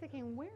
thinking, where?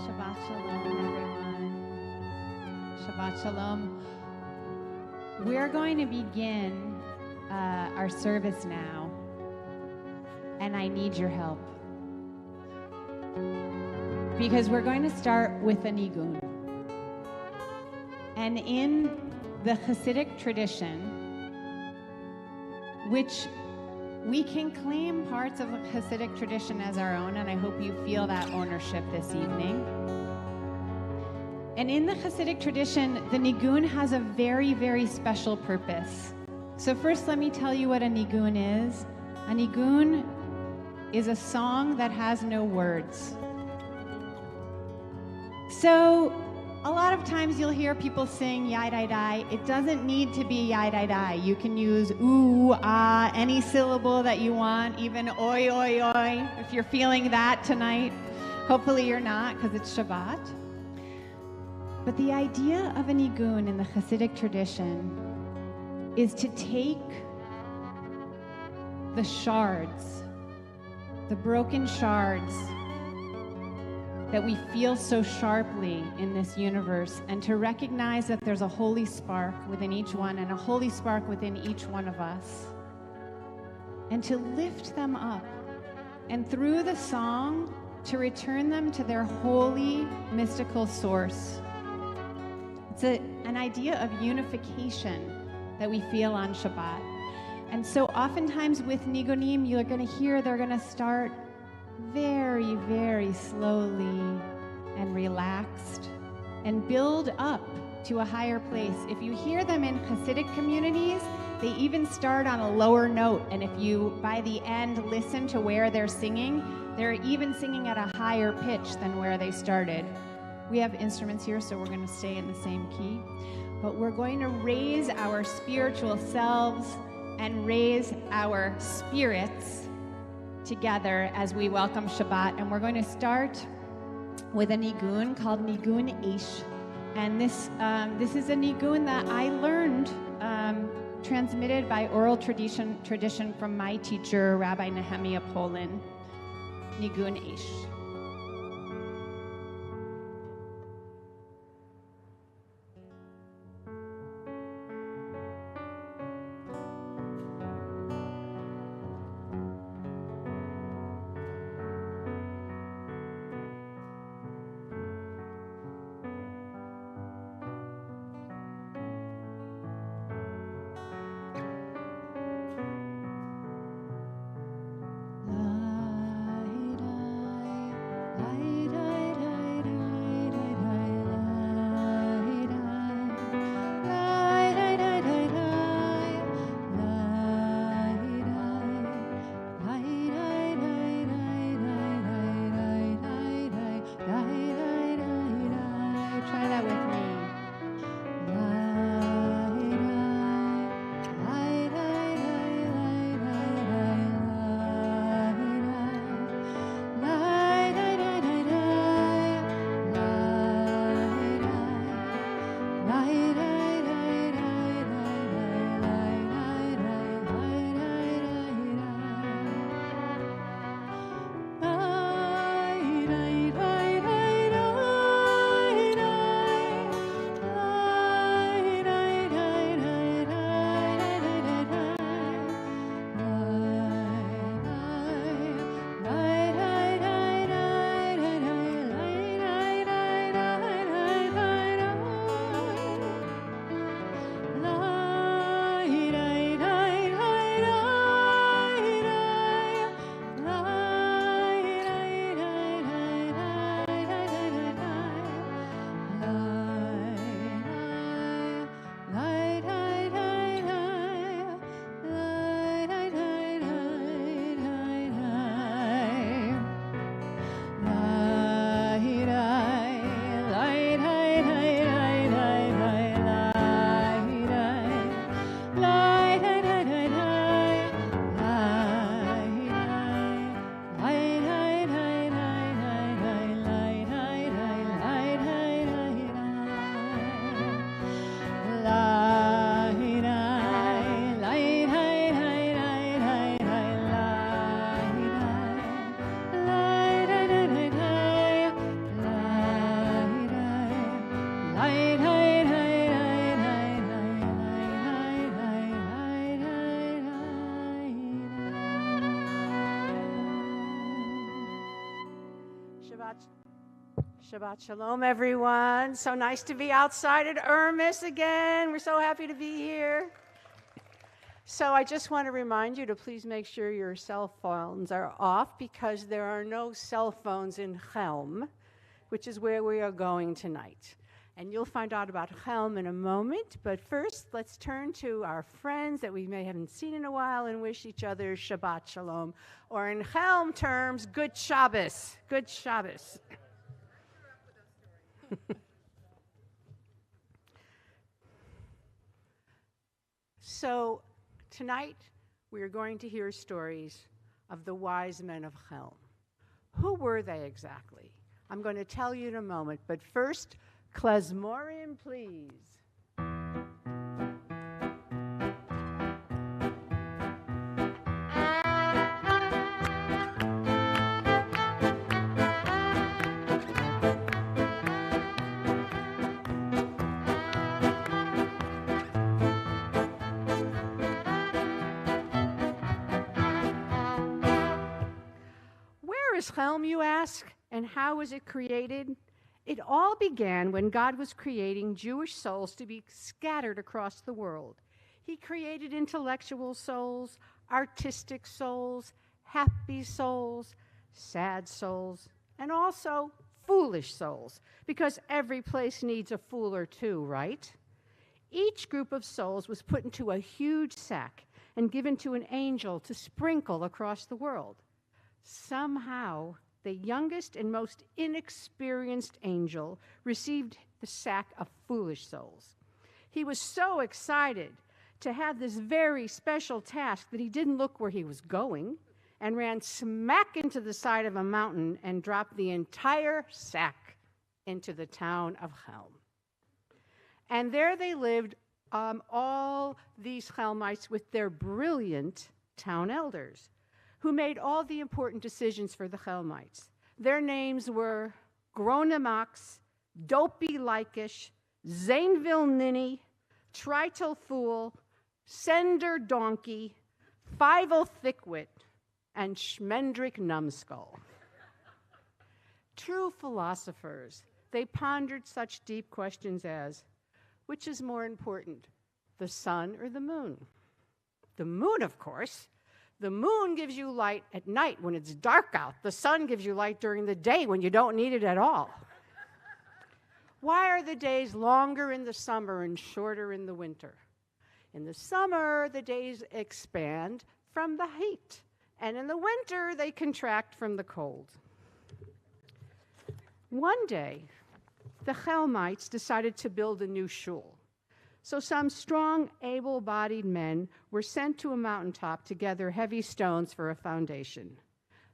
Shabbat Shalom, everyone. Shabbat Shalom. We're going to begin our service now, and I need your help. Because we're going to start with a nigun. And in the Hasidic tradition, which we can claim parts of the Hasidic tradition as our own, and I hope you feel that ownership this evening. And in the Hasidic tradition, the nigun has a very, very special purpose. So first, let me tell you what a nigun is. A nigun is a song that has no words. So a lot of times you'll hear people sing yai-dai-dai. It doesn't need to be yai-dai-dai. You can use ooh, ah, any syllable that you want, even oi, oi, oi, if you're feeling that tonight. Hopefully you're not, because it's Shabbat. But the idea of a nigun in the Hasidic tradition is to take the shards, the broken shards that we feel so sharply in this universe, and to recognize that there's a holy spark within each one and a holy spark within each one of us, and to lift them up, and through the song, to return them to their holy, mystical source. It's an idea of unification that we feel on Shabbat. And so oftentimes with nigunim, you're going to hear they're going to start very, very slowly and relaxed and build up to a higher place. If you hear them in Hasidic communities, they even start on a lower note. And if you, by the end, listen to where they're singing, they're even singing at a higher pitch than where they started. We have instruments here, so we're going to stay in the same key. But we're going to raise our spiritual selves and raise our spirits together as we welcome Shabbat. And we're going to start with a nigun called Nigun Eish. And this is a nigun that I learned, transmitted by oral tradition from my teacher, Rabbi Nehemiah Polin. Nigun Eish. Shabbat Shalom, everyone. So nice to be outside at Ermis again. We're so happy to be here. So I just want to remind you to please make sure your cell phones are off because there are no cell phones in Helm, which is where we are going tonight. And you'll find out about Helm in a moment. But first, let's turn to our friends that we may haven't seen in a while and wish each other Shabbat Shalom. Or in Helm terms, Good Shabbos. Good Shabbos. So tonight we are going to hear stories of the Wise Men of Helm. Who were they exactly? I'm going to tell you in a moment, but first, Klezmer, please. Helm, you ask, and how was it created? It all began when God was creating Jewish souls to be scattered across the world. He created intellectual souls, artistic souls, happy souls, sad souls, and also foolish souls, because every place needs a fool or two, right? Each group of souls was put into a huge sack and given to an angel to sprinkle across the world. Somehow, the youngest and most inexperienced angel received the sack of foolish souls. He was so excited to have this very special task that he didn't look where he was going and ran smack into the side of a mountain and dropped the entire sack into the town of Helm. And there they lived, all these Helmites with their brilliant town elders, who made all the important decisions for the Helmites. Their names were Gronemax, Dopey Lykish, Zainville Ninny, Tritel Fool, Sender Donkey, Fievel Thickwit, and Schmendrick Numbskull. True philosophers, they pondered such deep questions as, which is more important, the sun or the moon? The moon, of course. The moon gives you light at night when it's dark out. The sun gives you light during the day when you don't need it at all. Why are the days longer in the summer and shorter in the winter? In the summer, the days expand from the heat, and in the winter, they contract from the cold. One day, the Helmites decided to build a new shul. So some strong, able-bodied men were sent to a mountaintop to gather heavy stones for a foundation.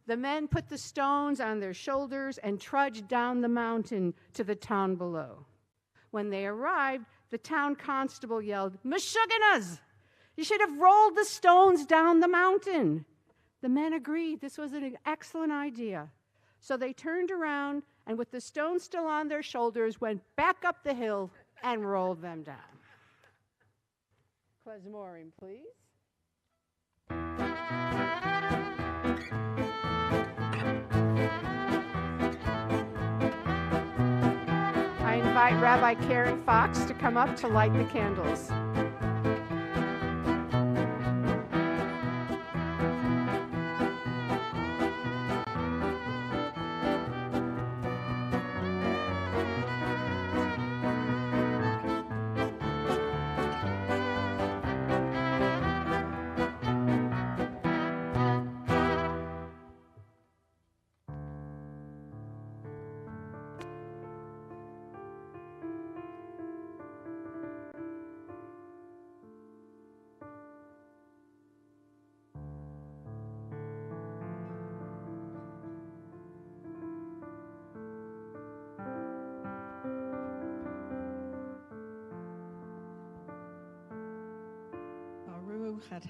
The men put the stones on their shoulders and trudged down the mountain to the town below. When they arrived, the town constable yelled, "Meshuggahs! You should have rolled the stones down the mountain." The men agreed this was an excellent idea. So they turned around and with the stones still on their shoulders, went back up the hill and rolled them down. Klezmer, please. I invite Rabbi Karen Fox to come up to light the candles.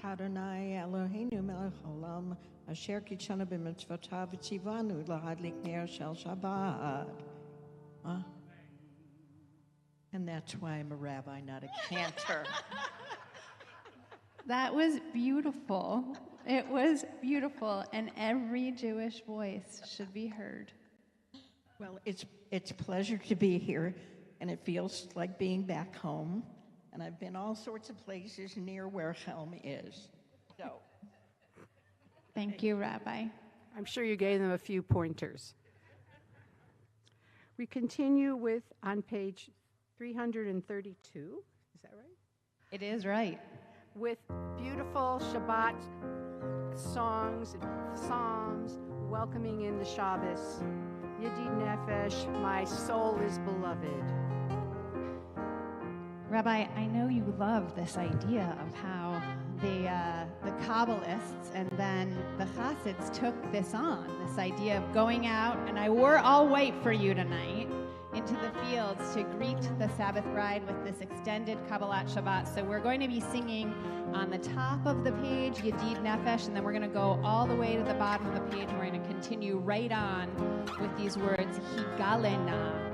Adonai Eloheinu melech haolam asher kitshanu b'mitzvotav v'tzivanu lahadlik ner shel Shabbat. And that's why I'm a rabbi, not a cantor. That was beautiful. It was beautiful, and every Jewish voice should be heard. Well, it's a pleasure to be here, and it feels like being back home. And I've been all sorts of places near where Helm is. So, Thank you, Rabbi. I'm sure you gave them a few pointers. We continue with on page 332. Is that right? It is right. With beautiful Shabbat songs and psalms, welcoming in the Shabbos. Yidid Nefesh, my soul is beloved. Rabbi, I know you love this idea of how the Kabbalists and then the Hasids took this on, this idea of going out, and I wore all white for you tonight, into the fields to greet the Sabbath bride with this extended Kabbalat Shabbat. So we're going to be singing on the top of the page, Yedid Nefesh, and then we're going to go all the way to the bottom of the page, and we're going to continue right on with these words, Higalena.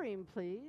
Purim, please.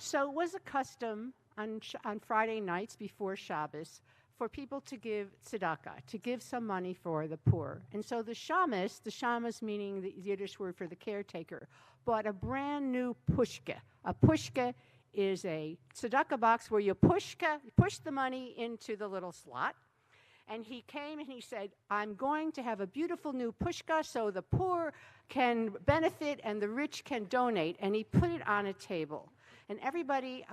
So it was a custom on Friday nights before Shabbos for people to give tzedakah, to give some money for the poor. And so the shamas meaning the Yiddish word for the caretaker, bought a brand new pushka. A pushka is a tzedakah box where you push the money into the little slot. And he came and he said, I'm going to have a beautiful new pushka so the poor can benefit and the rich can donate. And he put it on a table. And everybody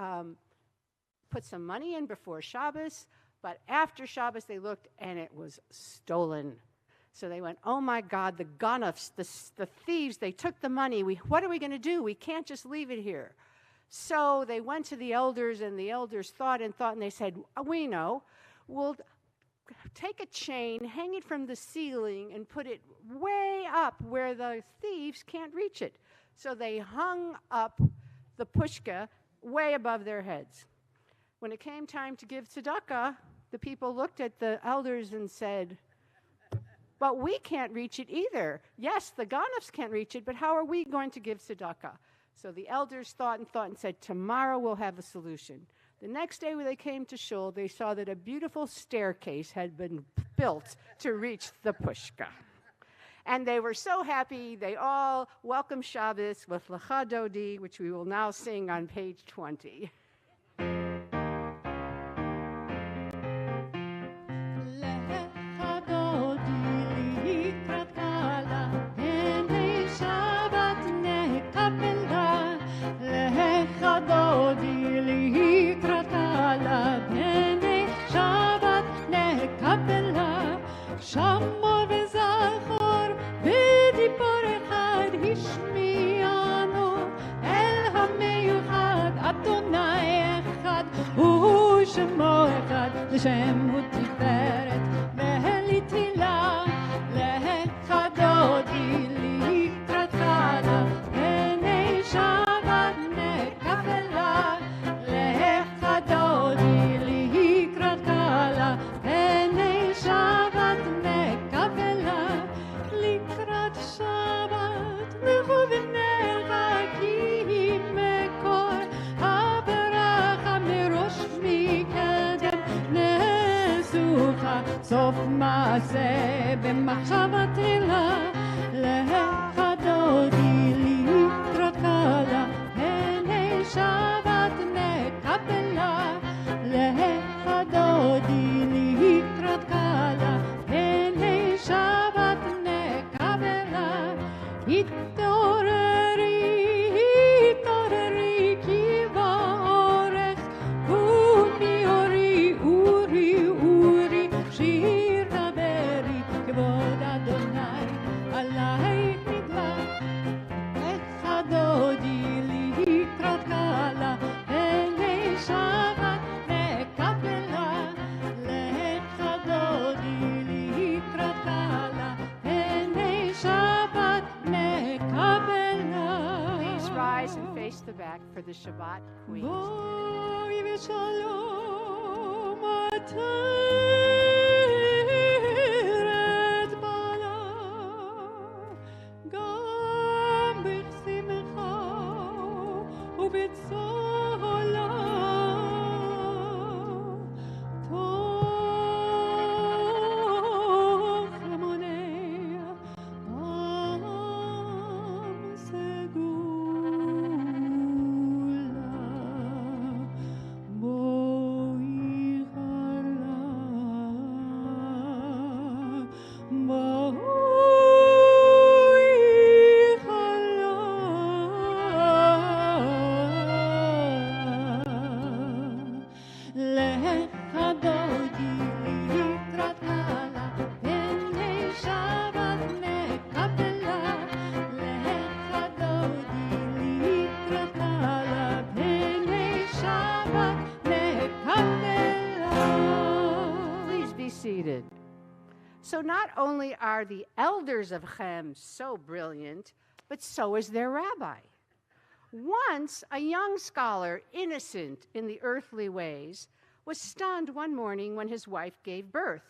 put some money in before Shabbos, but after Shabbos they looked and it was stolen. So they went, oh my God, the ganufs, the thieves, they took the money. What are we going to do? We can't just leave it here. So they went to the elders, and the elders thought, and they said, we know, we'll take a chain, hang it from the ceiling, and put it way up where the thieves can't reach it. So they hung up the pushka way above their heads. When it came time to give tzedakah, the people looked at the elders and said, but we can't reach it either. Yes, the ganufs can't reach it, but how are we going to give tzedakah? So the elders thought and said, tomorrow we'll have a solution. The next day when they came to shul, they saw that a beautiful staircase had been built to reach the pushka. And they were so happy, they all welcomed Shabbos with Lecha Dodi, which we will now sing on page 20. לשם ותפארת ולתהילה לך דודי לקראתך לעיני שבת נקבלה לך דודי לקראתך לעיני שבת נקבלה לקראת שבת לכו ונלכה כי מקור הברכה מראש מקדם סוף מעשה במחשבה תחילה לך דודי לקראתך לעיני שבת נקבלה לך דודי לקראתך לעיני שבת נקבלה התעוררי כי באורך ומאורי אורי שיר דברי כבוד אדוני עלייך נדלק לך דודי לקראתך לעיני שבת נקבלה לך דודי לקראתך לעיני שבת נקבלה. Please rise and face the back for the Shabbat Queen. בואי ושלום עטרת בעלה גם בשמחה ובצהלה תוך המוני עם סגולה בואי חלה בואי חלה So not only are the elders of Helm so brilliant, but so is their rabbi. Once, a young scholar, innocent in the earthly ways, was stunned one morning when his wife gave birth.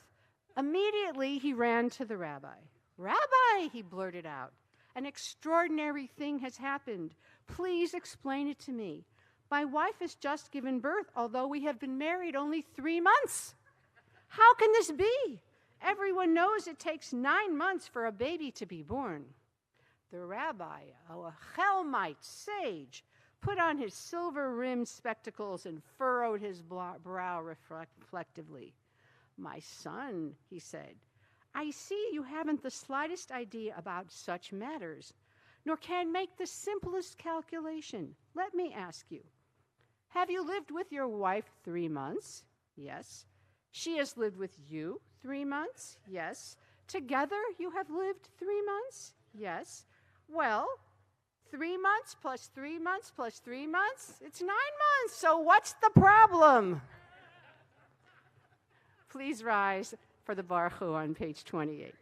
Immediately, he ran to the rabbi. "Rabbi," he blurted out, "an extraordinary thing has happened. Please explain it to me. My wife has just given birth, although we have been married only 3 months. How can this be? Everyone knows it takes 9 months for a baby to be born." The rabbi, a Helmite sage, put on his silver-rimmed spectacles and furrowed his brow reflectively. "My son," he said, "I see you haven't the slightest idea about such matters, nor can make the simplest calculation. Let me ask you, have you lived with your wife 3 months? Yes. She has lived with you 3 months? Yes. Together you have lived 3 months? Yes. Well, 3 months plus 3 months plus 3 months, it's 9 months. So what's the problem?" Please rise for the Baruch Hu on page 28.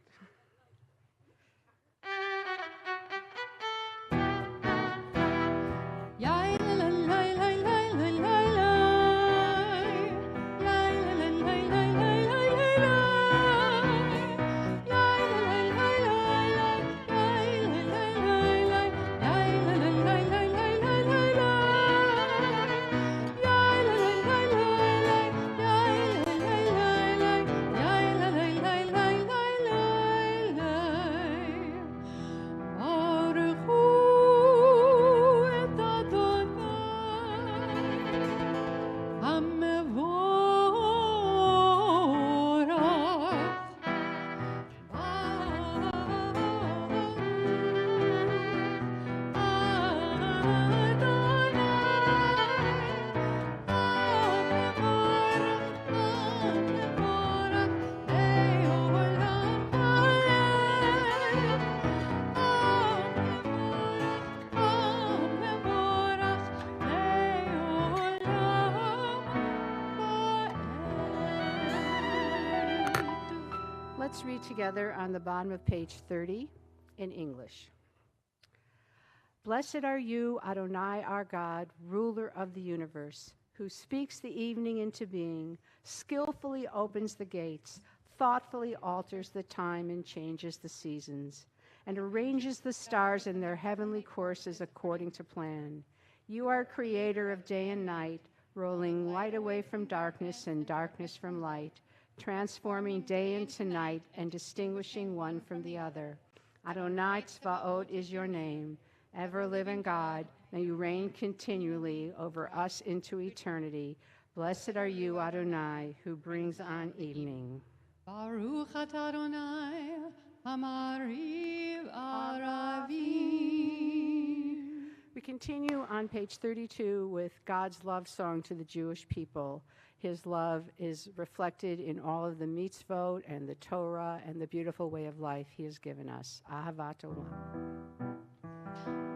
Let's read together on the bottom of page 30 in English. "Blessed are you, Adonai, our God, ruler of the universe, who speaks the evening into being, skillfully opens the gates, thoughtfully alters the time and changes the seasons, and arranges the stars in their heavenly courses according to plan. You are creator of day and night, rolling light away from darkness and darkness from light, transforming day into night and distinguishing one from the other. Adonai Tzvaot is your name. Ever-living God, may you reign continually over us into eternity. Blessed are you, Adonai, who brings on evening." Baruch atah Adonai, Hamariv Aravim. We continue on page 32 with God's love song to the Jewish people. His love is reflected in all of the mitzvot and the Torah and the beautiful way of life he has given us. Ahavat Olam.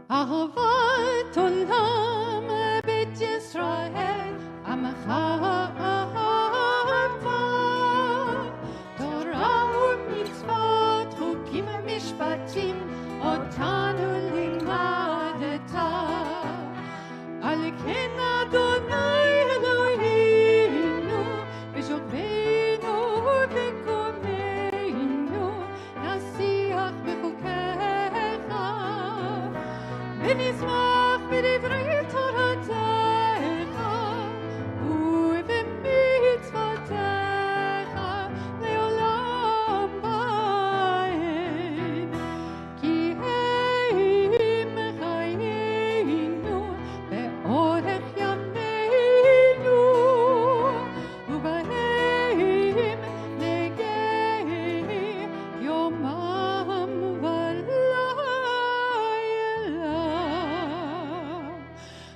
Ahavat Olam Bet Yisrael Amacha Ahava Torah u'mitzvot Chukim u'mishpatim Otanu limadeta Al ken Adonai Eloheinu B'shokbeinu u'b'komeinu Nasiach b'chukecha ונשמח בדברי תורתך ובמצוותיך לעולם ועד. כי הם חיינו באורך ימינו ובהם נגה יומם ולילה.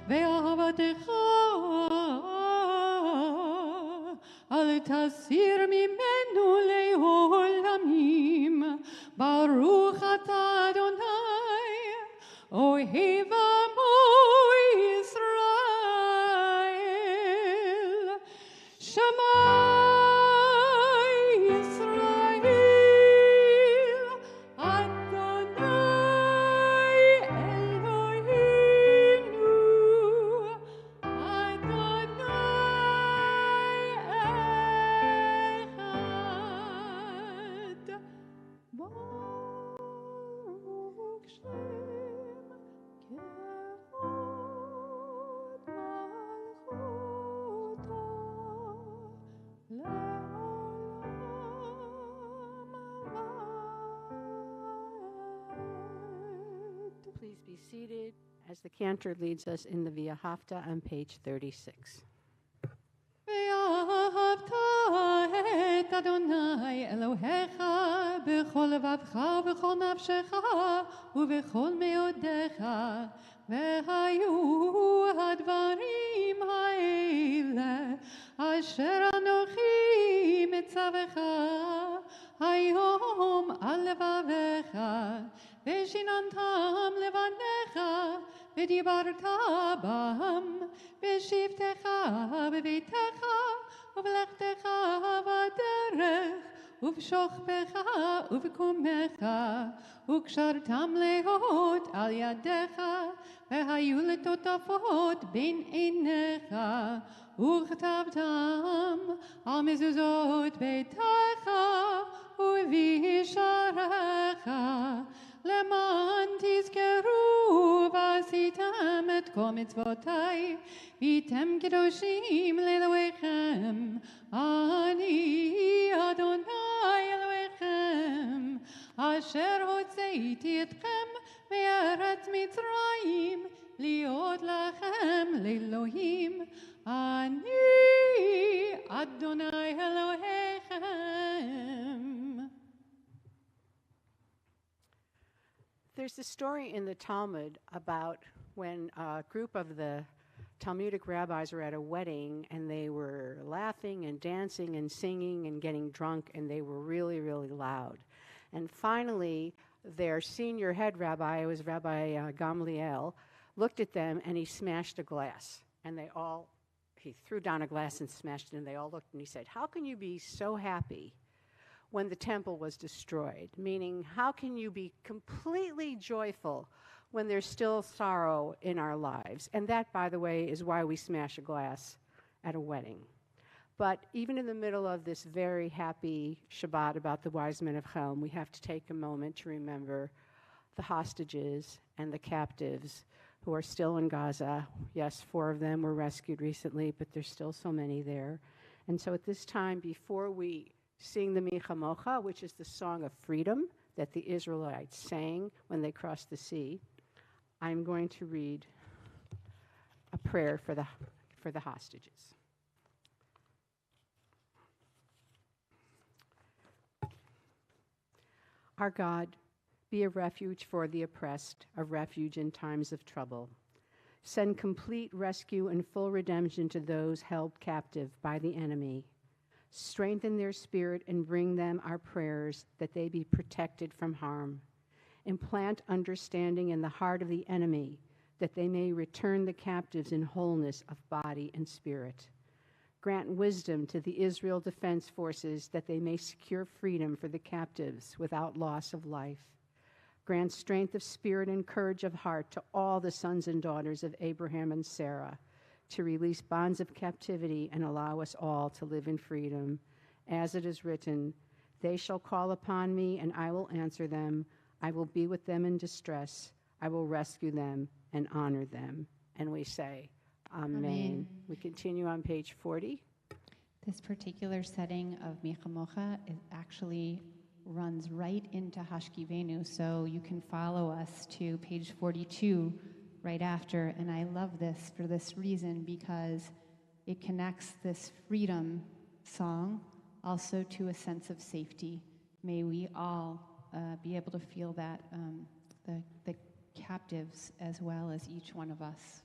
ואהבתך אל תסיר ממנו לעולמים. ברוך אתה אדוני אוהב עמו ישראל. שמע ישראל be seated as the Cantor leads us in the Via Hafta on page 36. ואהבת את אדוני אלוהיך בכל לבבך ובכל נפשך ובכל מאודיך, והיו הדברים האלה אשר אנוכי מצווך היום על לבביך, ושיננתם לבניך ודיברת בם בשבתך בביתך ובלכתך בדרך ובשוכבך ובקומך, וקשרתם להות על ידיך, והיו לטוטפות בין עיניך, וכתבתם על מזוזות ביתך ובשעריך, למען תזכרו ועשיתם את כל מצוותי, והייתם קדושים לאלוהיכם. אני אדוני אלוהיכם, אשר הוצאתי אתכם מארץ מצרים, להיות לכם לאלוהים. אני אדוני אלוהיכם. There's a story in the Talmud about when a group of the Talmudic rabbis were at a wedding and they were laughing and dancing and singing and getting drunk, and they were really, really loud. And finally, their senior head rabbi, it was Rabbi Gamliel, looked at them and he smashed a glass. And he threw down a glass and smashed it, and they all looked and he said, "How can you be so happy when the temple was destroyed?" Meaning, how can you be completely joyful when there's still sorrow in our lives? And that, by the way, is why we smash a glass at a wedding. But even in the middle of this very happy Shabbat about the Wise Men of Helm, we have to take a moment to remember the hostages and the captives who are still in Gaza. Yes, 4 of them were rescued recently, but there's still so many there. And so at this time, before we sing the Michamocha, which is the song of freedom that the Israelites sang when they crossed the sea, I'm going to read a prayer for the hostages. Our God, be a refuge for the oppressed, a refuge in times of trouble. Send complete rescue and full redemption to those held captive by the enemy. Strengthen their spirit and bring them our prayers that they be protected from harm. Implant understanding in the heart of the enemy that they may return the captives in wholeness of body and spirit. Grant wisdom to the Israel Defense Forces that they may secure freedom for the captives without loss of life. Grant strength of spirit and courage of heart to all the sons and daughters of Abraham and Sarah to release bonds of captivity and allow us all to live in freedom. As it is written, they shall call upon me and I will answer them. I will be with them in distress. I will rescue them and honor them. And we say, Amen. Amen. We continue on page 40. This particular setting of Michamocha actually runs right into Hashkivenu, so you can follow us to page 42 right after. And I love this for this reason, because it connects this freedom song also to a sense of safety. May we all be able to feel that, the captives as well as each one of us.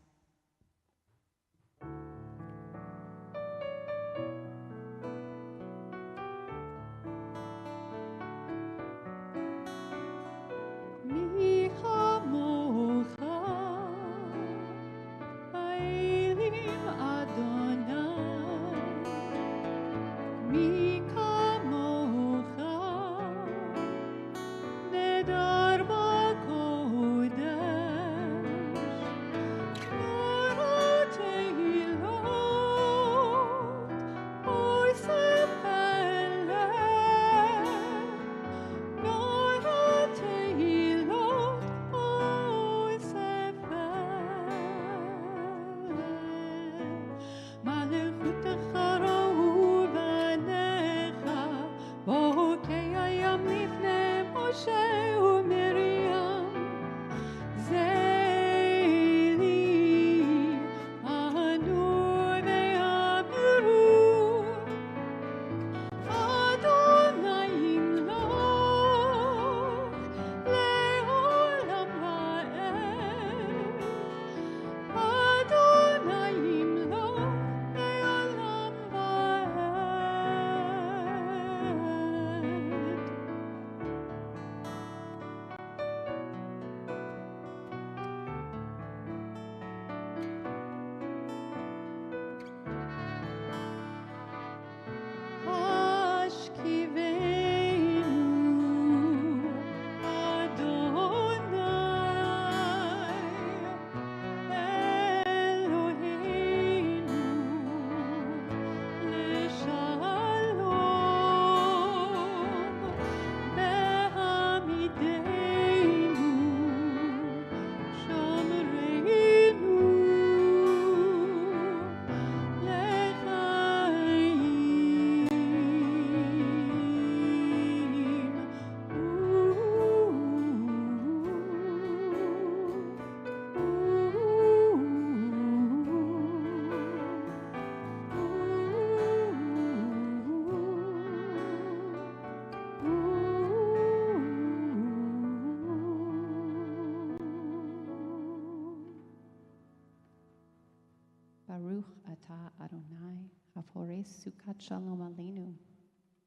Baruch Ata Adonai, Hafores Sukkot Shalom Aleinu,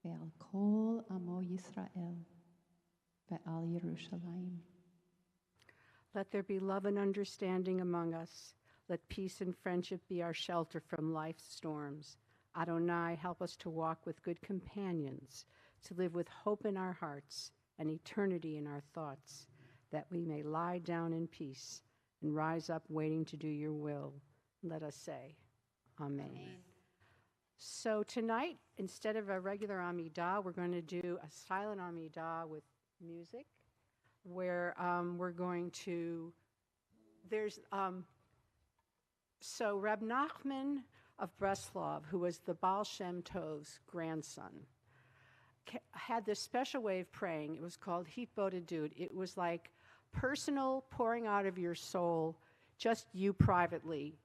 Ve'al Kol Amo Yisrael, Ve'al Yerushalayim. Let there be love and understanding among us. Let peace and friendship be our shelter from life's storms. Adonai, help us to walk with good companions, to live with hope in our hearts and eternity in our thoughts, that we may lie down in peace and rise up waiting to do your will. Let us say, Amen. So tonight, instead of a regular Amidah, we're going to do a silent Amidah with music, where we're going to, so Reb Nachman of Breslov, who was the Baal Shem Tov's grandson, had this special way of praying. It was called Hitbodedut. It was like personal pouring out of your soul, just you privately,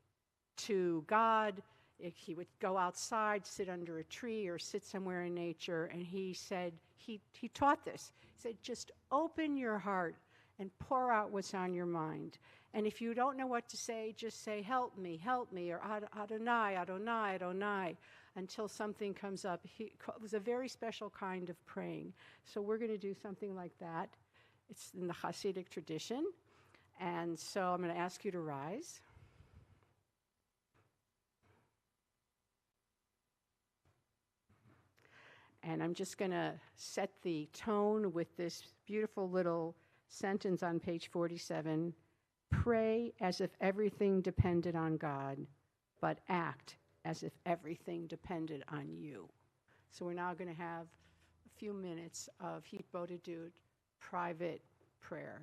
to God. He would go outside, sit under a tree, or sit somewhere in nature, and he said, he taught this. He said, just open your heart and pour out what's on your mind. And if you don't know what to say, just say, help me, or Adonai, Adonai, Adonai, until something comes up. It was a very special kind of praying. So we're going to do something like that. It's in the Hasidic tradition. And so I'm going to ask you to rise. And I'm just going to set the tone with this beautiful little sentence on page 47. Pray as if everything depended on God, but act as if everything depended on you. So we're now going to have a few minutes of Hitbodedut, private prayer.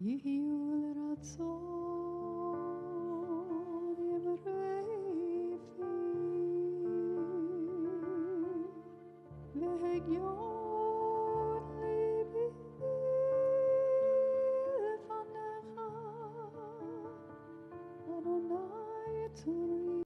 יהיו לרצון יברי פי והגיון ליבי לפניך אדוני צורי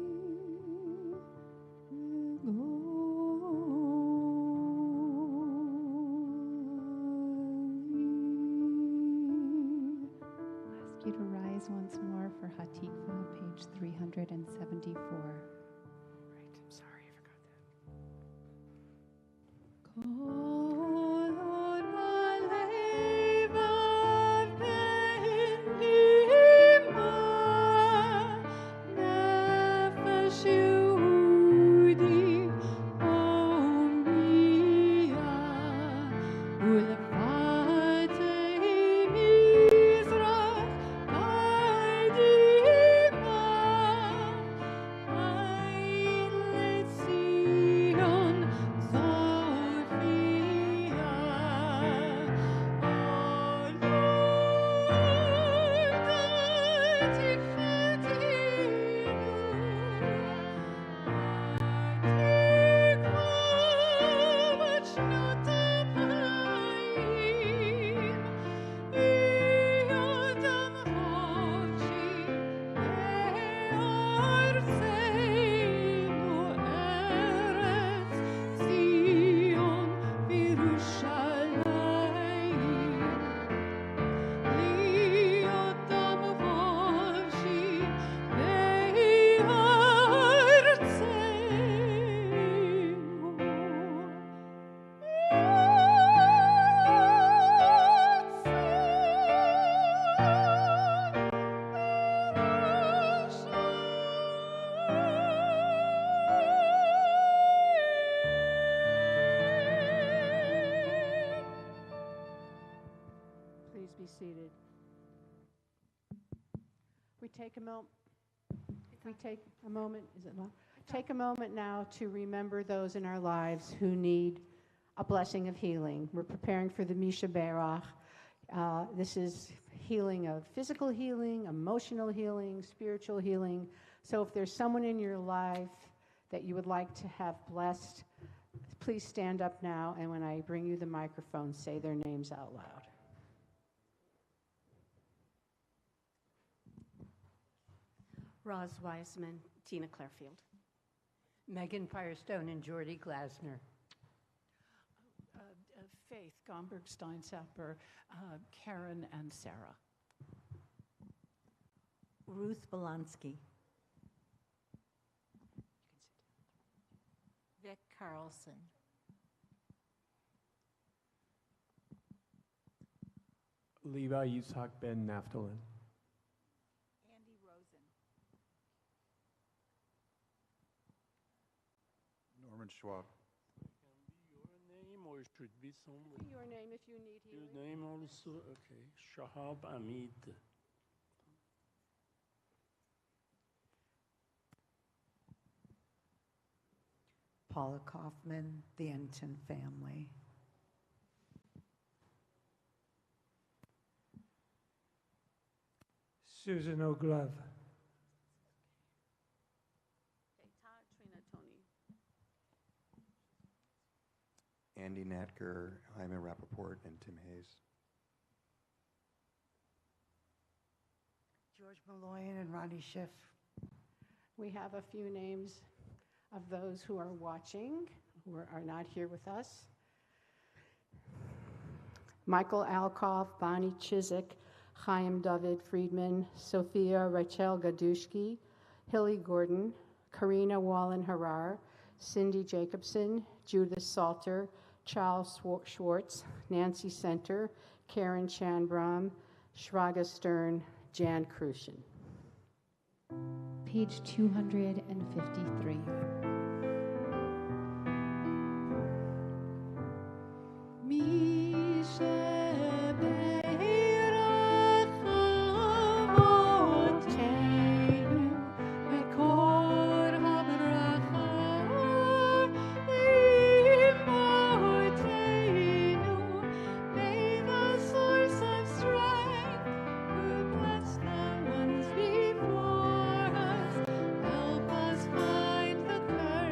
Seated. We take a moment. Is it long? Take a moment now to remember those in our lives who need a blessing of healing. We're preparing for the Misha Berach. This is healing of physical healing, emotional healing, spiritual healing. So if there's someone in your life that you would like to have blessed, please stand up now, and when I bring you the microphone, say their names out loud. Roz Wiseman, Tina Clarefield. Megan Firestone and Jordy Glasner. Faith Gomberg Steinsapper, Karen and Sarah. Ruth Belansky. Vic Carlson. Levi Yitzhak Ben Naftolin. Schwab. Can be your name or it should be someone? Your name if you need healing. Your name also? Okay. Shahab Amid. Paula Kaufman, the Enton family. Susan O'Glove. Andy Natker, Jaime Rappaport, and Tim Hayes. George Malloyan and Ronnie Schiff. We have a few names of those who are watching, who are not here with us. Michael Alkoff, Bonnie Chiswick, Chaim David Friedman, Sophia Rachel Gadushki, Hilly Gordon, Karina Wallen-Harar, Cindy Jacobson, Judith Salter, Charles Schwartz, Nancy Center, Karen Chanbram, Shraga Stern, Jan Krushin. Page 253. Help us find the courage.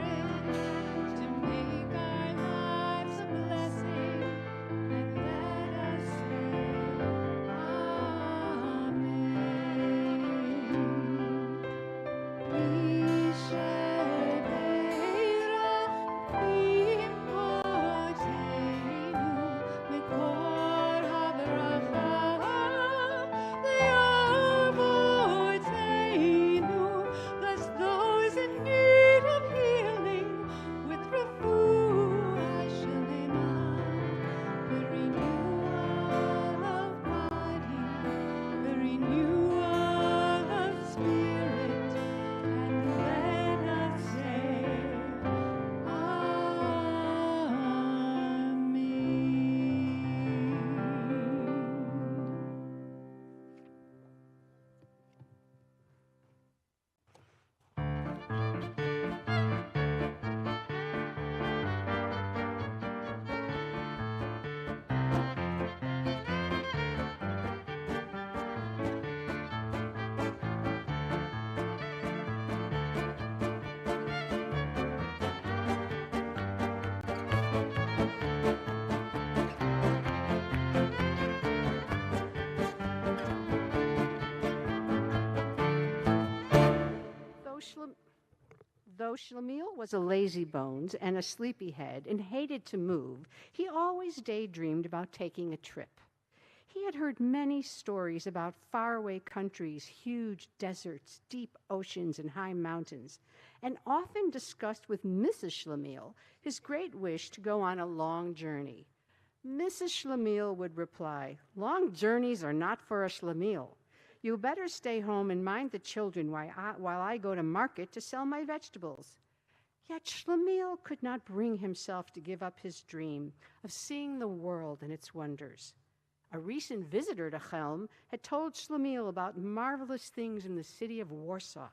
Though Shlemiel was a lazy bones and a sleepyhead and hated to move, he always daydreamed about taking a trip. He had heard many stories about faraway countries, huge deserts, deep oceans, and high mountains, and often discussed with Mrs. Shlemiel his great wish to go on a long journey. Mrs. Shlemiel would reply, "Long journeys are not for a Shlemiel. You better stay home and mind the children while I go to market to sell my vegetables." Yet Shlemiel could not bring himself to give up his dream of seeing the world and its wonders. A recent visitor to Helm had told Shlemiel about marvelous things in the city of Warsaw,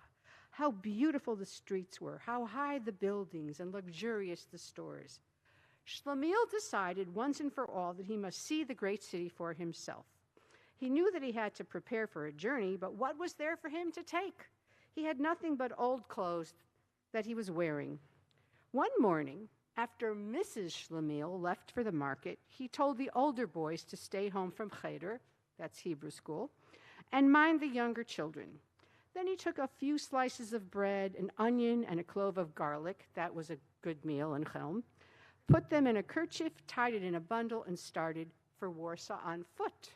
how beautiful the streets were, how high the buildings and luxurious the stores. Shlemiel decided once and for all that he must see the great city for himself. He knew that he had to prepare for a journey, but what was there for him to take? He had nothing but old clothes that he was wearing. One morning, after Mrs. Shlemiel left for the market, he told the older boys to stay home from Cheder, that's Hebrew school, and mind the younger children. Then he took a few slices of bread, an onion, and a clove of garlic, that was a good meal in Helm, put them in a kerchief, tied it in a bundle, and started for Warsaw on foot.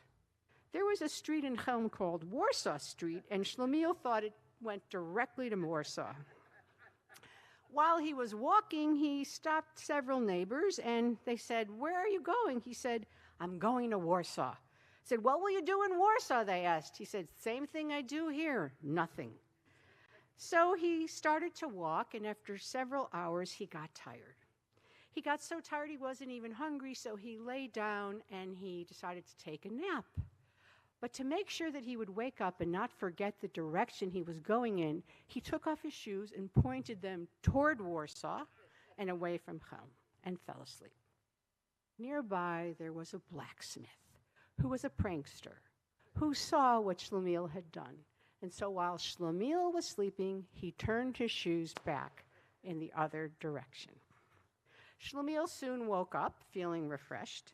There was a street in Helm called Warsaw Street, and Shlemiel thought it went directly to Warsaw. While he was walking, he stopped several neighbors, and they said, "Where are you going?" He said, "I'm going to Warsaw." Said, "What will you do in Warsaw?" they asked. He said, "Same thing I do here, nothing." So he started to walk, and after several hours, he got tired. He got so tired he wasn't even hungry, so he lay down and he decided to take a nap. But to make sure that he would wake up and not forget the direction he was going in, he took off his shoes and pointed them toward Warsaw and away from Helm and fell asleep. Nearby, there was a blacksmith who was a prankster who saw what Shlemiel had done. And so while Shlemiel was sleeping, he turned his shoes back in the other direction. Shlemiel soon woke up feeling refreshed.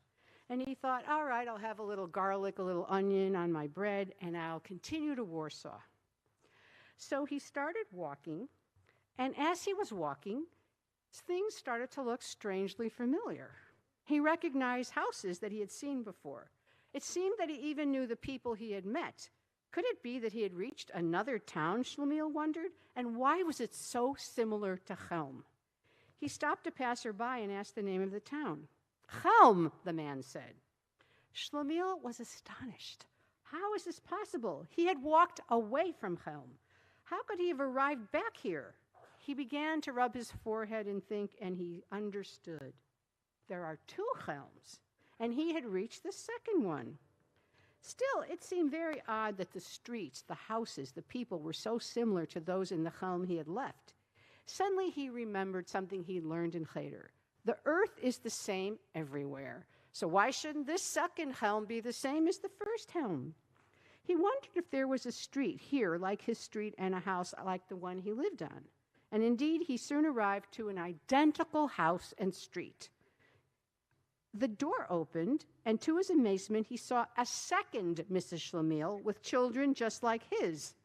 And he thought, all right, I'll have a little garlic, a little onion on my bread, and I'll continue to Warsaw. So he started walking, and as he was walking, things started to look strangely familiar. He recognized houses that he had seen before. It seemed that he even knew the people he had met. Could it be that he had reached another town, Shlemiel wondered? And why was it so similar to Helm? He stopped a passerby and asked the name of the town. "Helm," the man said. Shlemiel was astonished. How is this possible? He had walked away from Helm. How could he have arrived back here? He began to rub his forehead and think, and he understood. There are two Helms, and he had reached the second one. Still, it seemed very odd that the streets, the houses, the people were so similar to those in the Helm he had left. Suddenly he remembered something he learned in Cheder. The earth is the same everywhere. So why shouldn't this second Helm be the same as the first Helm? He wondered if there was a street here like his street and a house like the one he lived on. And indeed, he soon arrived to an identical house and street. The door opened, and to his amazement, he saw a second Mrs. Shlemiel with children just like his.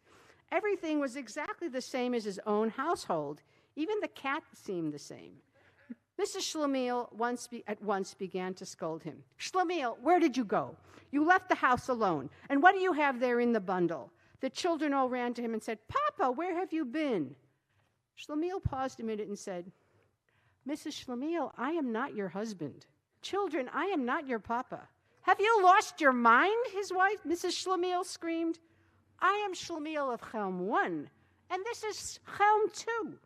Everything was exactly the same as his own household. Even the cat seemed the same. Mrs. Shlemiel at once began to scold him. "Shlemiel, where did you go? You left the house alone. And what do you have there in the bundle?" The children all ran to him and said, "Papa, where have you been?" Shlemiel paused a minute and said, "Mrs. Shlemiel, I am not your husband. Children, I am not your papa." "Have you lost your mind?" his wife, Mrs. Shlemiel, screamed. "I am Shlemiel of Helm 1, and this is Helm 2.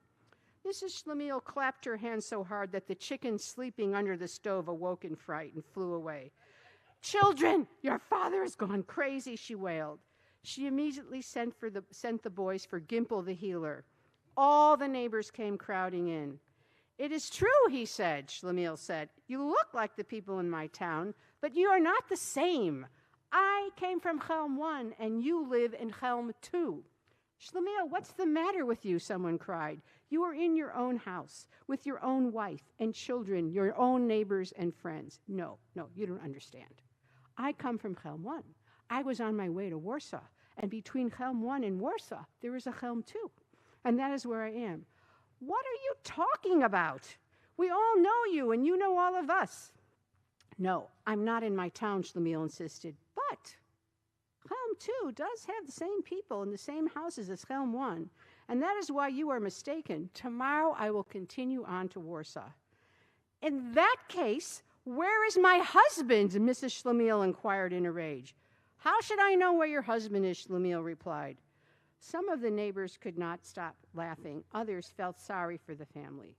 Mrs. Shlemiel clapped her hands so hard that the chicken sleeping under the stove awoke in fright and flew away. "Children, your father has gone crazy," she wailed. She immediately sent the boys for Gimple the healer. All the neighbors came crowding in. "It is true," Shlemiel said. "You look like the people in my town, but you are not the same. I came from Helm 1, and you live in Helm 2. "Shlemiel, what's the matter with you?" someone cried. "You are in your own house, with your own wife and children, your own neighbors and friends." No, you don't understand. I come from Helm 1. I was on my way to Warsaw, and between Helm 1 and Warsaw, there is a Helm 2. And that is where I am. What are you talking about? We all know you, and you know all of us. No, I'm not in my town, Shlemiel insisted. But Helm 2 does have the same people in the same houses as Helm 1, and that is why you are mistaken. Tomorrow I will continue on to Warsaw. In that case, where is my husband? Mrs. Shlemiel inquired in a rage. How should I know where your husband is? Shlemiel replied. Some of the neighbors could not stop laughing. Others felt sorry for the family.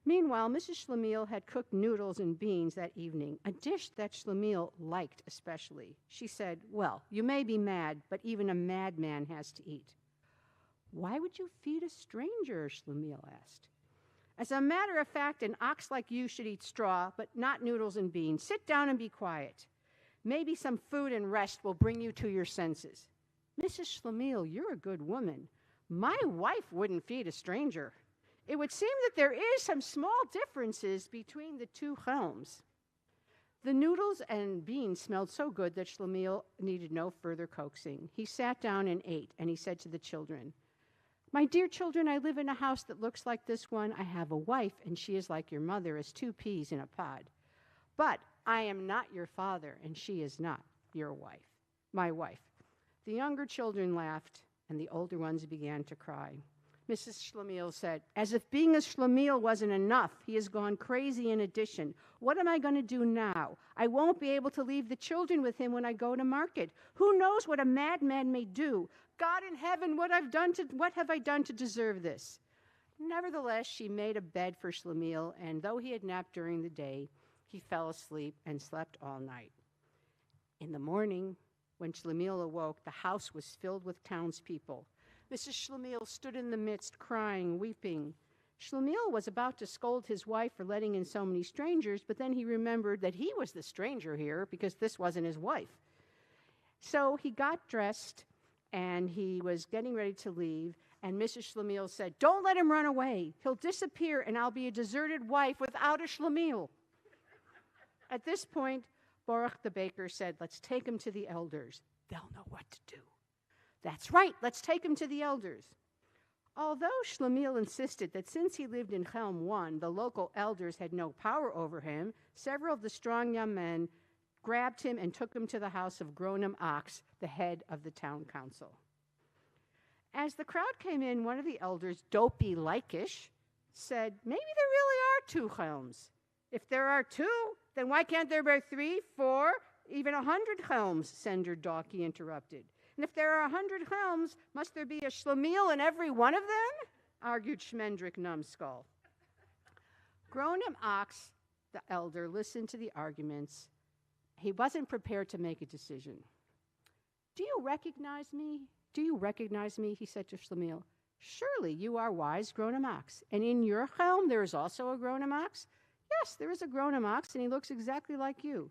Meanwhile, Mrs. Shlemiel had cooked noodles and beans that evening, a dish that Shlemiel liked especially. She said, well, you may be mad, but even a madman has to eat. Why would you feed a stranger? Shlemiel asked. As a matter of fact, an ox like you should eat straw, but not noodles and beans. Sit down and be quiet. Maybe some food and rest will bring you to your senses. Mrs. Shlemiel, you're a good woman. My wife wouldn't feed a stranger. It would seem that there is some small differences between the two Helms. The noodles and beans smelled so good that Shlemiel needed no further coaxing. He sat down and ate, and he said to the children, my dear children, I live in a house that looks like this one. I have a wife, and she is like your mother, as 2 peas in a pod. But I am not your father, and she is not your wife, my wife. The younger children laughed, and the older ones began to cry. Mrs. Shlemiel said, as if being a Shlemiel wasn't enough, he has gone crazy in addition. What am I going to do now? I won't be able to leave the children with him when I go to market. Who knows what a madman may do? God in heaven, what have I done to deserve this? Nevertheless, she made a bed for Shlemiel, and though he had napped during the day, he fell asleep and slept all night. In the morning, when Shlemiel awoke, the house was filled with townspeople. Mrs. Shlemiel stood in the midst, crying, weeping. Shlemiel was about to scold his wife for letting in so many strangers, but then he remembered that he was the stranger here because this wasn't his wife. So he got dressed, and he was getting ready to leave, and Mrs. Shlemiel said, don't let him run away. He'll disappear, and I'll be a deserted wife without a Shlemiel. At this point, Baruch the baker said, let's take him to the elders. They'll know what to do. That's right, let's take him to the elders. Although Shlemiel insisted that since he lived in Helm 1, the local elders had no power over him, several of the strong young men grabbed him and took him to the house of Gronim Ox, the head of the town council. As the crowd came in, one of the elders, dopey likeish, said, maybe there really are 2 Helms. If there are 2, then why can't there be 3, 4, even 100 Helms? Sender Dawkey interrupted. And if there are 100 Helms, must there be a Shlemiel in every one of them? Argued Shmendrik Numbskull. Gronim Ox, the elder, listened to the arguments. He wasn't prepared to make a decision. Do you recognize me? Do you recognize me? He said to Shlemiel. Surely you are wise Gronim Ox. And in your Helm there is also a Gronim Ox? Yes, there is a Gronim Ox, and he looks exactly like you.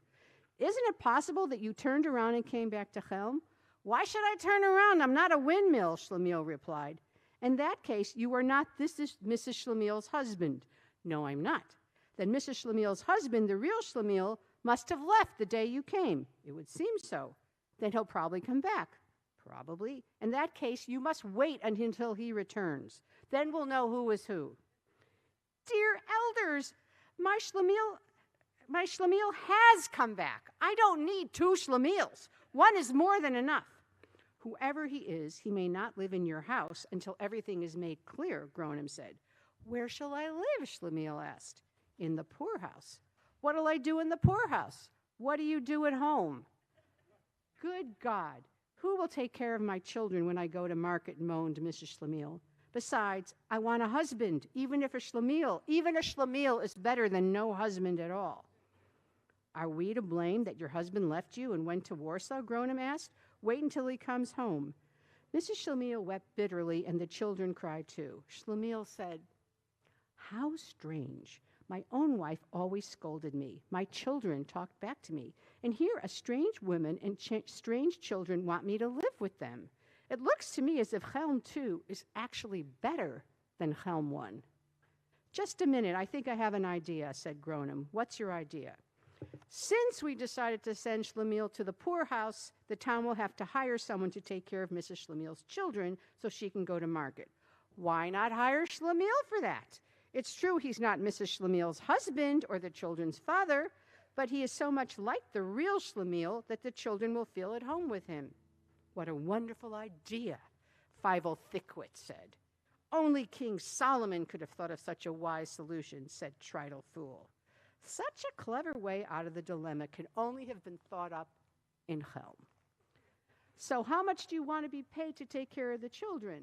Isn't it possible that you turned around and came back to Helm? Why should I turn around? I'm not a windmill, Shlemiel replied. In that case, you are not Mrs. Shlemiel's husband. No, I'm not. Then Mrs. Shlemiel's husband, the real Shlemiel, must have left the day you came. It would seem so. Then he'll probably come back. Probably. In that case, you must wait until he returns. Then we'll know who is who. Dear elders, my Shlemiel has come back. I don't need 2 Shlemiels. 1 is more than enough. Whoever he is, he may not live in your house until everything is made clear, Gronim said. Where shall I live? Shlemiel asked. In the poorhouse. What'll I do in the poorhouse? What do you do at home? Good God, who will take care of my children when I go to market, moaned Mrs. Shlemiel. Besides, I want a husband, even a Shlemiel is better than no husband at all. Are we to blame that your husband left you and went to Warsaw? Gronim asked. Wait until he comes home. Mrs. Shlemiel wept bitterly, and the children cried too. Shlemiel said, how strange. My own wife always scolded me. My children talked back to me. And here a strange woman and strange children want me to live with them. It looks to me as if Helm 2 is actually better than Helm 1. Just a minute, I think I have an idea, said Gronim. What's your idea? Since we decided to send Shlemiel to the poorhouse, the town will have to hire someone to take care of Mrs. Shlemiel's children so she can go to market. Why not hire Schlemiel for that? It's true he's not Mrs. Schlemiel's husband or the children's father, but he is so much like the real Schlemiel that the children will feel at home with him. What a wonderful idea, Fievel Thickwit said. Only King Solomon could have thought of such a wise solution, said Tritle Fool. Such a clever way out of the dilemma could only have been thought up in Helm. So how much do you want to be paid to take care of the children?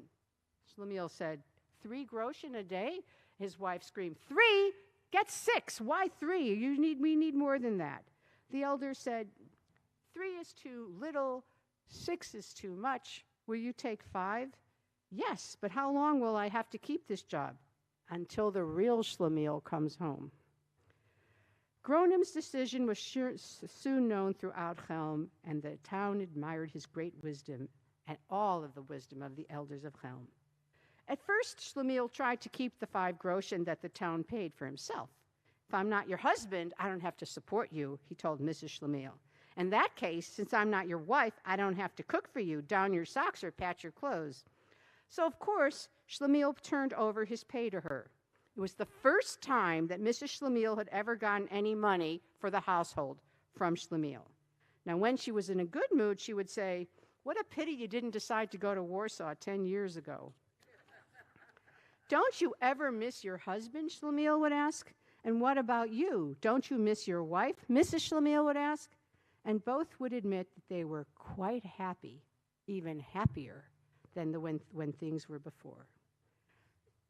Schlemiel said, 3 groschen a day? His wife screamed, 3? Get 6. Why 3? We need more than that. The elder said, 3 is too little, 6 is too much. Will you take 5? Yes, but how long will I have to keep this job? Until the real Schlemiel comes home. Gronem's decision was soon known throughout Helm, and the town admired his great wisdom and all of the wisdom of the elders of Helm. At first, Schlemiel tried to keep the 5 groschen that the town paid for himself. If I'm not your husband, I don't have to support you, he told Mrs. Schlemiel. In that case, since I'm not your wife, I don't have to cook for you, darn your socks, or patch your clothes. So, of course, Schlemiel turned over his pay to her. It was the first time that Mrs. Schlemiel had ever gotten any money for the household from Schlemiel. Now, when she was in a good mood, she would say, "What a pity you didn't decide to go to Warsaw 10 years ago." "Don't you ever miss your husband?" Schlemiel would ask. "And what about you? Don't you miss your wife?" Mrs. Schlemiel would ask. And both would admit that they were quite happy, even happier than when things were before.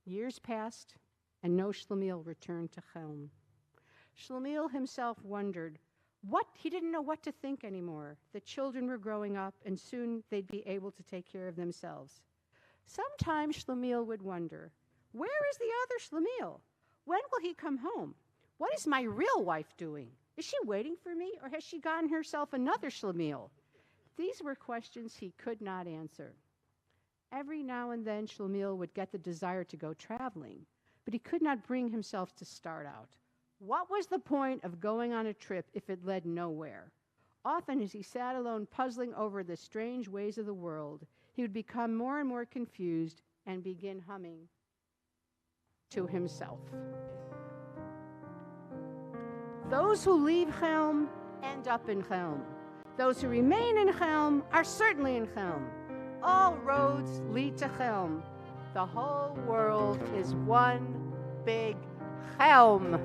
Years passed, and no Schlemiel returned to Helm. Schlemiel himself wondered he didn't know what to think anymore. The children were growing up, and soon they'd be able to take care of themselves. Sometimes Schlemiel would wonder, where is the other Schlemiel? When will he come home? What is my real wife doing? Is she waiting for me, or has she gotten herself another Schlemiel? These were questions he could not answer. Every now and then, Schlemiel would get the desire to go traveling, but he could not bring himself to start out. What was the point of going on a trip if it led nowhere? Often, as he sat alone puzzling over the strange ways of the world, he would become more and more confused and begin humming to himself. Those who leave Helm end up in Helm. Those who remain in Helm are certainly in Helm. All roads lead to Helm. The whole world is one big Helm.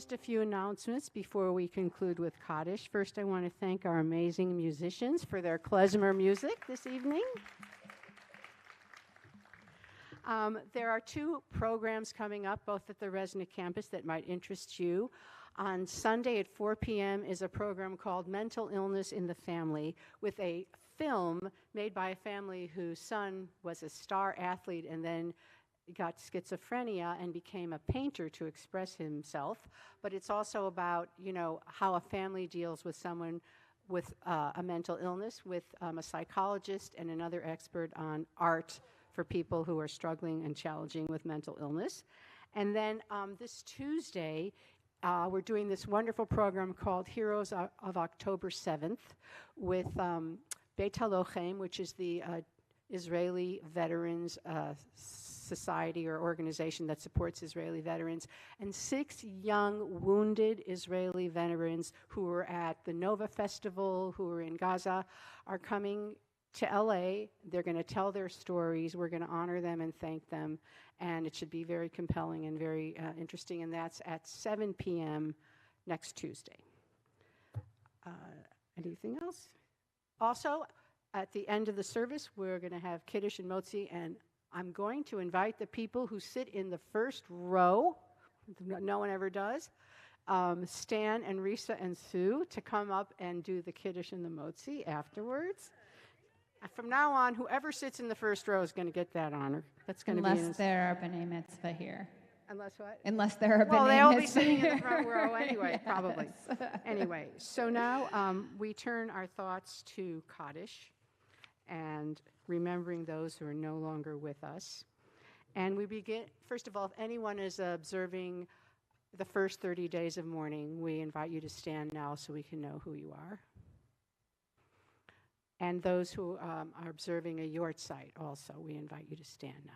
just a few announcements before we conclude with Kaddish. First, I want to thank our amazing musicians for their klezmer music this evening. There are 2 programs coming up, both at the Resnick campus, that might interest you. On Sunday at 4 p.m. is a program called Mental Illness in the Family, with a film made by a family whose son was a star athlete and then got schizophrenia and became a painter to express himself. But it's also about, how a family deals with someone with a mental illness, with a psychologist and another expert on art for people who are struggling and challenging with mental illness. And then this Tuesday, we're doing this wonderful program called Heroes of October 7th with Beit HaLochem, which is the Israeli Veterans Society or organization that supports Israeli veterans, and 6 young wounded Israeli veterans who were at the Nova Festival, who were in Gaza, are coming to LA. They're going to tell their stories. We're going to honor them and thank them, and it should be very compelling and very interesting, and that's at 7 p.m. next Tuesday. Anything else? Also, at the end of the service, we're going to have Kiddush and Motzi, and I'm going to invite the people who sit in the first row, no one ever does, Stan and Risa and Sue, to come up and do the Kiddush and the Motzi afterwards. From now on, whoever sits in the first row is going to get that honor. That's going to be unless there are b'nai mitzvah here. Unless what? Unless there are b'nai mitzvah. Well, they'll be sitting in the front row anyway, yes. Probably. Anyway, so now we turn our thoughts to Kaddish and remembering those who are no longer with us. And we begin, first of all, if anyone is observing the first 30 days of mourning, we invite you to stand now so we can know who you are. And those who are observing a yort site also, we invite you to stand now.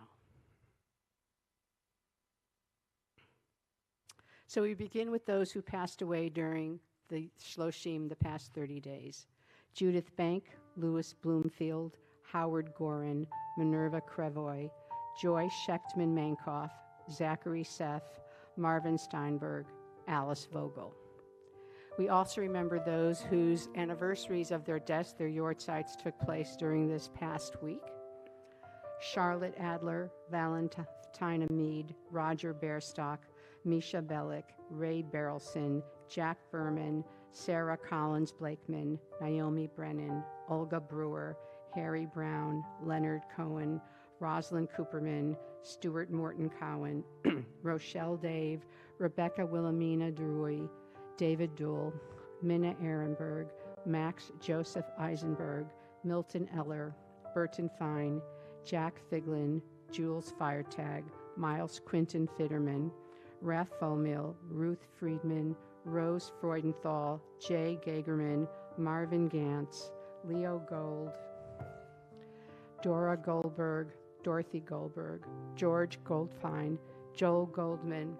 So we begin with those who passed away during the Shloshim, the past 30 days. Judith Bank, Louis Bloomfield, Howard Gorin, Minerva Crevoy, Joy Schechtman Mankoff, Zachary Seth, Marvin Steinberg, Alice Vogel. We also remember those whose anniversaries of their deaths, their yortzites, took place during this past week. Charlotte Adler, Valentina Mead, Roger Bairstock, Misha Bellick, Ray Berelson, Jack Berman, Sarah Collins Blakeman, Naomi Brennan, Olga Brewer, Harry Brown, Leonard Cohen, Rosalind Cooperman, Stuart Morton Cowan, Rochelle Dave, Rebecca Wilhelmina Druy, David Duell, Minna Ehrenberg, Max Joseph Eisenberg, Milton Eller, Burton Fine, Jack Figlin, Jules Feiertag, Miles Quinton Fitterman, Raph Fomill, Ruth Friedman, Rose Freudenthal, Jay Gagerman, Marvin Gantz, Leo Gold, Dora Goldberg, Dorothy Goldberg, George Goldfein, Joel Goldman,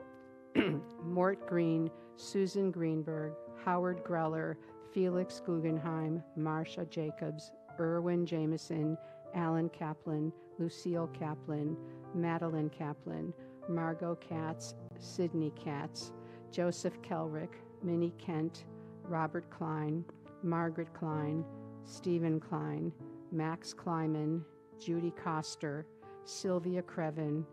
Mort Green, Susan Greenberg, Howard Greller, Felix Guggenheim, Marcia Jacobs, Irwin Jameson, Alan Kaplan, Lucille Kaplan, Madeline Kaplan, Margot Katz, Sydney Katz, Joseph Kelrick, Minnie Kent, Robert Klein, Margaret Klein, Stephen Klein, Max Kleiman, Judy Coster, Sylvia Crevin,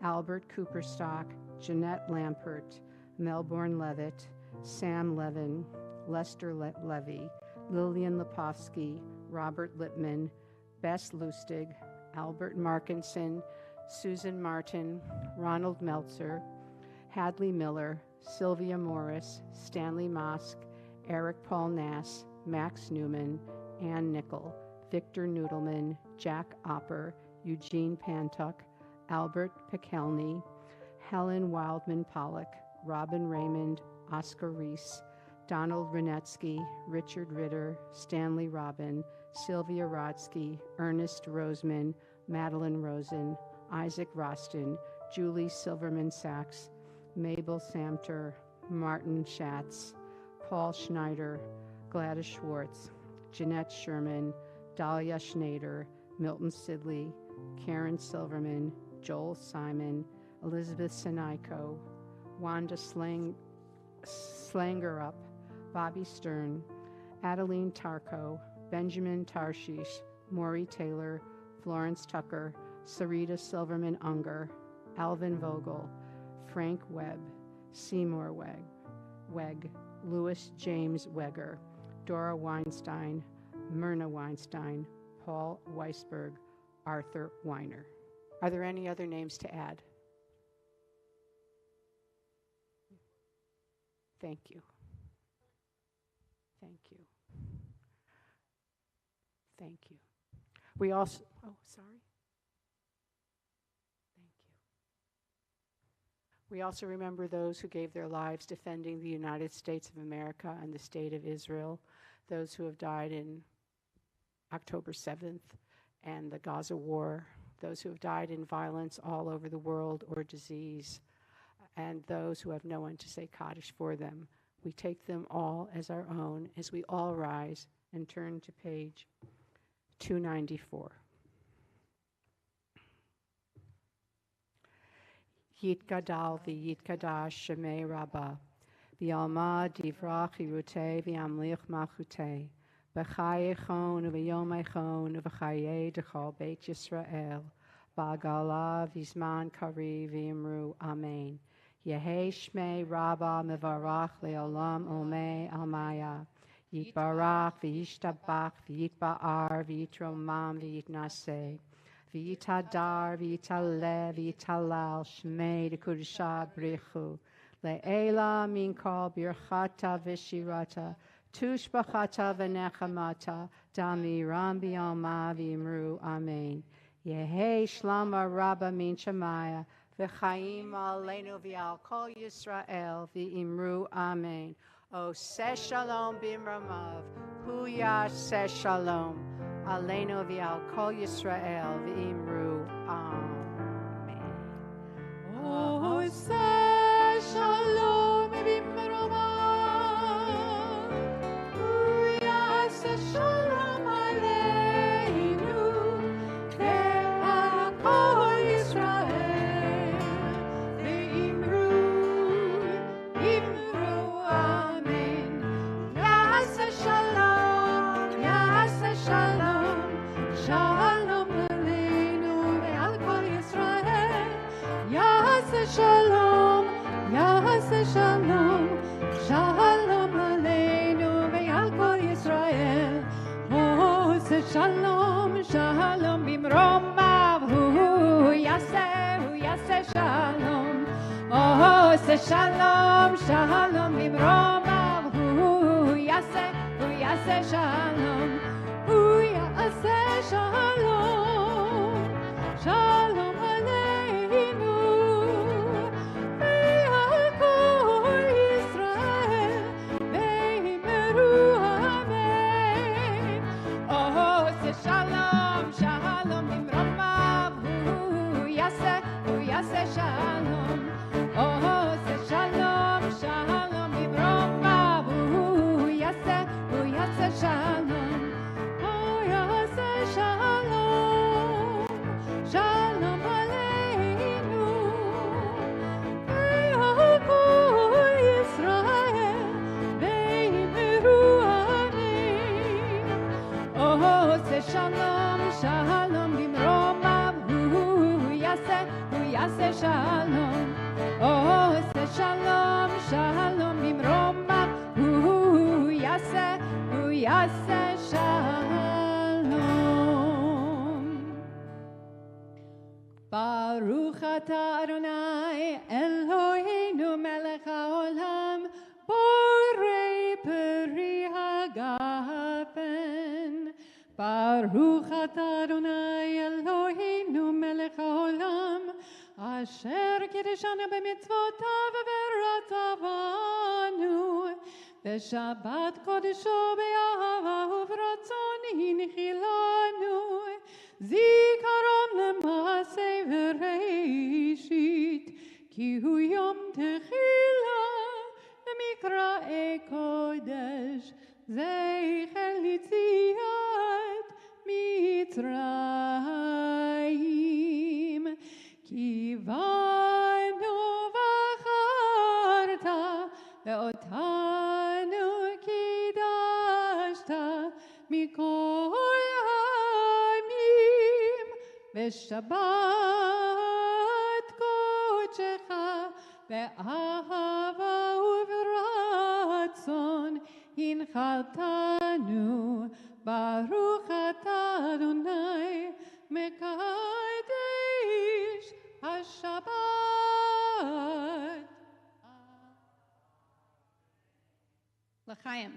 Albert Cooperstock, Jeanette Lampert, Melbourne Levitt, Sam Levin, Lester Levy, Lillian Lepofsky, Robert Lippman, Bess Lustig, Albert Markinson, Susan Martin, Ronald Meltzer, Hadley Miller, Sylvia Morris, Stanley Mosk, Eric Paul Nass, Max Newman, Ann Nickel, Victor Noodleman, Jack Opper, Eugene Pantuck, Albert Pekelny, Helen Wildman Pollock, Robin Raymond, Oscar Reese, Donald Renetsky, Richard Ritter, Stanley Robin, Sylvia Rodsky, Ernest Roseman, Madeline Rosen, Isaac Roston, Julie Silverman Sachs, Mabel Samter, Martin Schatz, Paul Schneider, Gladys Schwartz, Jeanette Sherman, Dahlia Schneider, Milton Sidley, Karen Silverman, Joel Simon, Elizabeth Siniko, Wanda Slangerup, Bobby Stern, Adeline Tarko, Benjamin Tarshish, Maury Taylor, Florence Tucker, Sarita Silverman Unger, Alvin Vogel, Frank Webb, Seymour Weg, Louis James Wegger, Dora Weinstein, Myrna Weinstein, Paul Weisberg, Arthur Weiner. Are there any other names to add? Thank you. Thank you. Thank you. We also, oh, sorry. Thank you. We also remember those who gave their lives defending the United States of America and the state of Israel, those who have died in October 7th and the Gaza war, those who have died in violence all over the world or disease, and those who have no one to say Kaddish for them. We take them all as our own as we all rise and turn to page 294. Yitgadal v'yitkadash shemei Rabba, v'alma divrach yirutei v'amlich malchutei, b'chai echon u'v'yom echon u'v'chayei dechol beit Yisrael, ba'gala v'zman kari v'imru amen. Yehei shmei Rabba mevarach le'olam omei almaya, yitbarach v'yishtabach v'yitba'ar v'yitromam v'yitnaseh, v'yitadar v'yitaleh v'yitalal shmei dekudusha brichu, le'ela min kol birchata v'shirata, tushbachata v'nechamata, damiram b'yalma v'imru amen. Yehei shlama Rabba min Shemaya, v'chaim aleinu v'al kol Yisrael v'imru amen. O se shalom b'imramav, hu yaseh shalom, aleinu v'al kol Yisrael v'imru amen. O se shalom b'imramav, hu yaseh shalom aleinu v'al kol Yisrael. Shalom, Yaseh Shalom, Shalom Aleinu ve'al kol Yisrael. Oh, say Shalom, Shalom b'mromav, hu Yaseh Shalom. Oh, say Shalom, Shalom b'mromav, hu Yaseh Shalom, hu Yaseh Shalom, Shalom Aleinu. Shalom, Shalom, b'mromav, hu Yaseh Shalom. Oh, say Shalom, Shalom, b'mromav, hu Yaseh Shalom. Oh, Yaseh Shalom, Shalom Aleinu, ve'al kol Yisrael, v'imru amen. Oh, say Shalom, Shalom b'mromav, hu Yaseh Shalom. Oh, say Shalom, Shalom b'mromav, hu Yaseh Shalom. Baruch atah Adonai Eloheinu melech haolam, borei peri hagafen. Baruch atah Adonai Eloheinu melech haolam, asher kiddushanu b'mitzvotav v'ratavanu, v'shabbat kodesho be'ahava uvratzon hinchilanu, zikaron l'maseh v'reishit, ki hu yom techila v'mikra'e kodesh, zecher litziat Mitzrayim, ki vaynu v'acharta ve'ot בשבת קודשך באהבה וברצון הנחלתנו ברוך אתה אדוני מקדש השבת. L'chaim.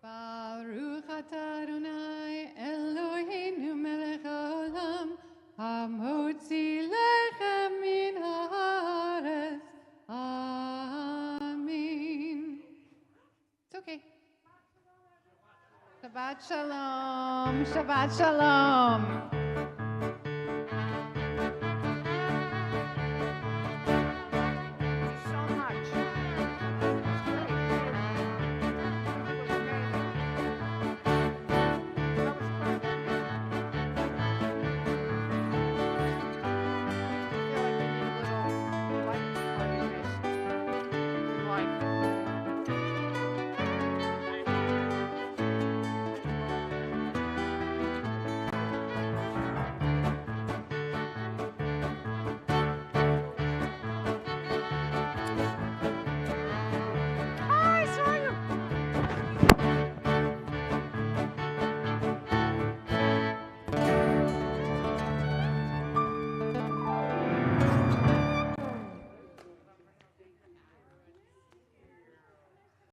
Baruch atah Adonai Eloheinu melech haolam hamotzi lechem min haaretz. Amen. It's okay. Shabbat shalom. Shabbat shalom.